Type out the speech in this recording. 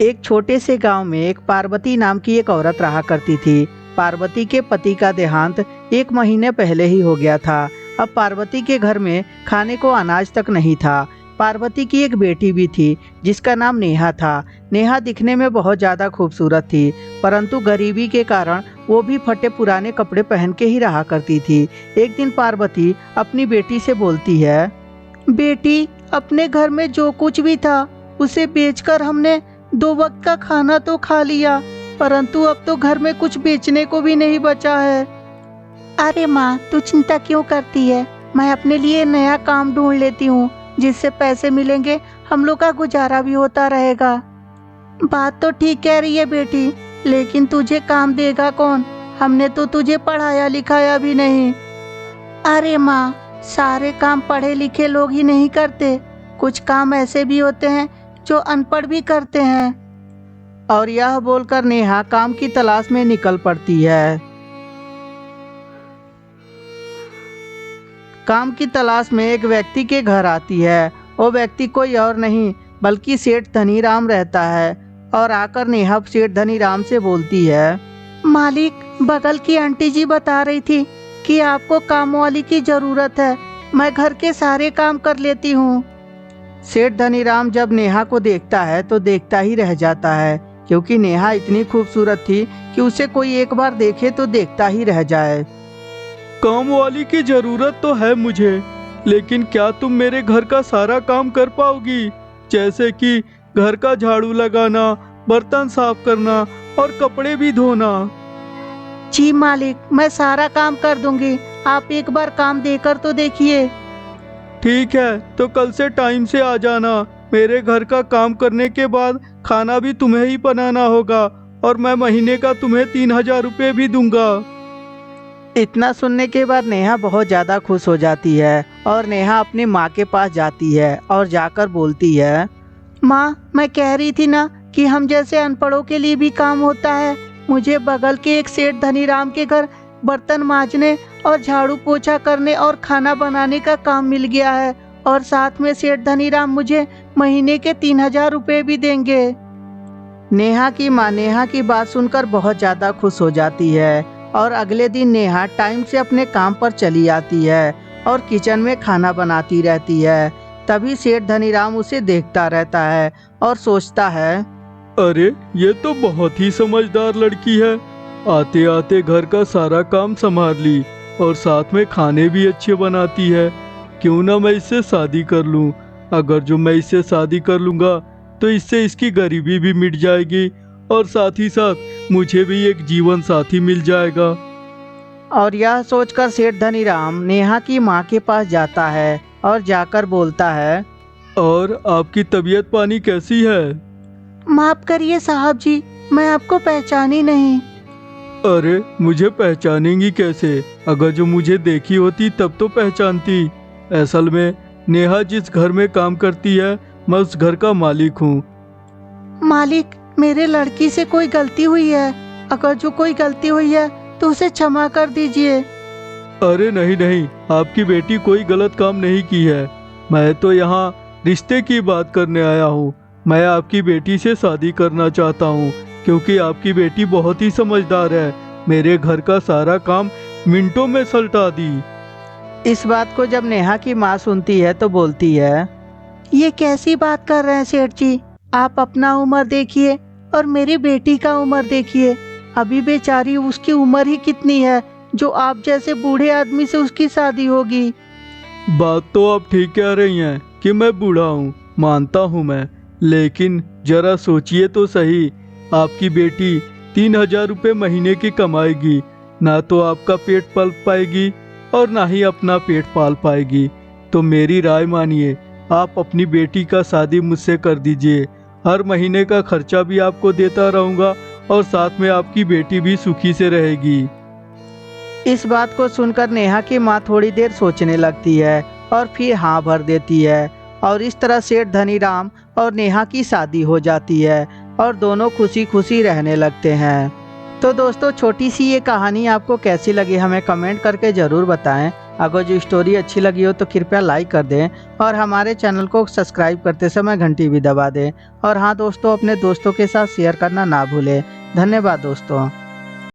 एक छोटे से गांव में एक पार्वती नाम की एक औरत रहा करती थी। पार्वती के पति का देहांत 1 महीने पहले ही हो गया था। अब पार्वती के घर में खाने को अनाज तक नहीं था। पार्वती की एक बेटी भी थी जिसका नाम नेहा था। नेहा दिखने में बहुत ज़्यादा खूबसूरत थी, परंतु गरीबी के कारण वो भी फटे पुराने कपड़े पहन के ही रहा करती थी। एक दिन पार्वती अपनी बेटी से बोलती है, बेटी, अपने घर में जो कुछ भी था उसे बेचकर हमने 2 वक्त का खाना तो खा लिया, परंतु अब तो घर में कुछ बेचने को भी नहीं बचा है। अरे माँ, तू चिंता क्यों करती है? मैं अपने लिए नया काम ढूंढ लेती हूँ, जिससे पैसे मिलेंगे, हम लोग का गुजारा भी होता रहेगा। बात तो ठीक कह रही है बेटी, लेकिन तुझे काम देगा कौन? हमने तो तुझे पढ़ाया लिखाया भी नहीं। अरे माँ, सारे काम पढ़े लिखे लोग ही नहीं करते, कुछ काम ऐसे भी होते हैं जो अनपढ़ भी करते हैं। और यह बोलकर नेहा काम की तलाश में निकल पड़ती है। काम की तलाश में एक व्यक्ति के घर आती है। वो व्यक्ति कोई और नहीं बल्कि सेठ धनीराम रहता है। और आकर नेहा सेठ धनीराम से बोलती है, मालिक, बगल की आंटी जी बता रही थी कि आपको काम वाली की जरूरत है। मैं घर के सारे काम कर लेती हूँ। सेठ धनीराम जब नेहा को देखता है तो देखता ही रह जाता है, क्योंकि नेहा इतनी खूबसूरत थी कि उसे कोई एक बार देखे तो देखता ही रह जाए। काम वाली की जरूरत तो है मुझे, लेकिन क्या तुम मेरे घर का सारा काम कर पाओगी? जैसे कि घर का झाड़ू लगाना, बर्तन साफ करना और कपड़े भी धोना। जी मालिक, मैं सारा काम कर दूंगी, आप एक बार काम देकर तो देखिए। ठीक है, तो कल से टाइम से आ जाना। मेरे घर का काम करने के बाद खाना भी तुम्हें ही बनाना होगा, और मैं महीने का तुम्हें 3000 रुपये भी दूंगा। इतना सुनने के बाद नेहा बहुत ज़्यादा खुश हो जाती है और नेहा अपनी माँ के पास जाती है और जाकर बोलती है, माँ, मैं कह रही थी ना कि हम जैसे अनपढ़ों के लिए भी काम होता है। मुझे बगल के एक सेठ धनीराम के घर बर्तन मांजने और झाड़ू पोछा करने और खाना बनाने का काम मिल गया है, और साथ में सेठ धनीराम मुझे महीने के 3000 रुपये भी देंगे। नेहा की माँ नेहा की बात सुनकर बहुत ज़्यादा खुश हो जाती है और अगले दिन नेहा टाइम से अपने काम पर चली आती है और किचन में खाना बनाती रहती है। तभी सेठ धनीराम उसे देखता रहता है और सोचता है, अरे, ये तो बहुत ही समझदार लड़की है। आते आते घर का सारा काम संभाल ली और साथ में खाने भी अच्छे बनाती है। क्यों ना मैं इससे शादी कर लूं? अगर जो मैं इससे शादी कर लूंगा तो इससे इसकी गरीबी भी मिट जाएगी, और साथ ही साथ मुझे भी एक जीवन साथी मिल जाएगा। और यह सोचकर सेठ धनीराम नेहा की माँ के पास जाता है और जाकर बोलता है, और आपकी तबीयत पानी कैसी है? माफ करिए साहब जी, मैं आपको पहचानी नहीं। अरे, मुझे पहचानेंगी कैसे? अगर जो मुझे देखी होती तब तो पहचानती। असल में नेहा जिस घर में काम करती है, मैं उस घर का मालिक हूँ। मालिक, मेरे लड़की से कोई गलती हुई है। अगर जो कोई गलती हुई है तो उसे क्षमा कर दीजिए। अरे नहीं नहीं, आपकी बेटी कोई गलत काम नहीं की है। मैं तो यहाँ रिश्ते की बात करने आया हूँ। मैं आपकी बेटी से शादी करना चाहता हूँ, क्योंकि आपकी बेटी बहुत ही समझदार है। मेरे घर का सारा काम मिनटों में सलटा दी। इस बात को जब नेहा की माँ सुनती है तो बोलती है, ये कैसी बात कर रहे हैं सेठ जी? आप अपना उम्र देखिए और मेरी बेटी का उम्र देखिए। अभी बेचारी उसकी उम्र ही कितनी है जो आप जैसे बूढ़े आदमी से उसकी शादी होगी। बात तो आप ठीक कह रही हैं कि मैं बूढ़ा हूँ, मानता हूँ मैं, लेकिन जरा सोचिए तो सही। आपकी बेटी 3000 रुपये महीने की कमाएगी, ना तो आपका पेट पाल पाएगी और ना ही अपना पेट पाल पाएगी। तो मेरी राय मानिए, आप अपनी बेटी का शादी मुझसे कर दीजिए। हर महीने का खर्चा भी आपको देता रहूँगा, और साथ में आपकी बेटी भी सुखी से रहेगी। इस बात को सुनकर नेहा की माँ थोड़ी देर सोचने लगती है और फिर हाँ भर देती है, और इस तरह सेठ धनीराम और नेहा की शादी हो जाती है और दोनों खुशी खुशी रहने लगते हैं। तो दोस्तों, छोटी सी ये कहानी आपको कैसी लगी हमें कमेंट करके ज़रूर बताएं। अगर जो स्टोरी अच्छी लगी हो तो कृपया लाइक कर दें और हमारे चैनल को सब्सक्राइब करते समय घंटी भी दबा दें। और हाँ दोस्तों, अपने दोस्तों के साथ शेयर करना ना भूलें। धन्यवाद दोस्तों।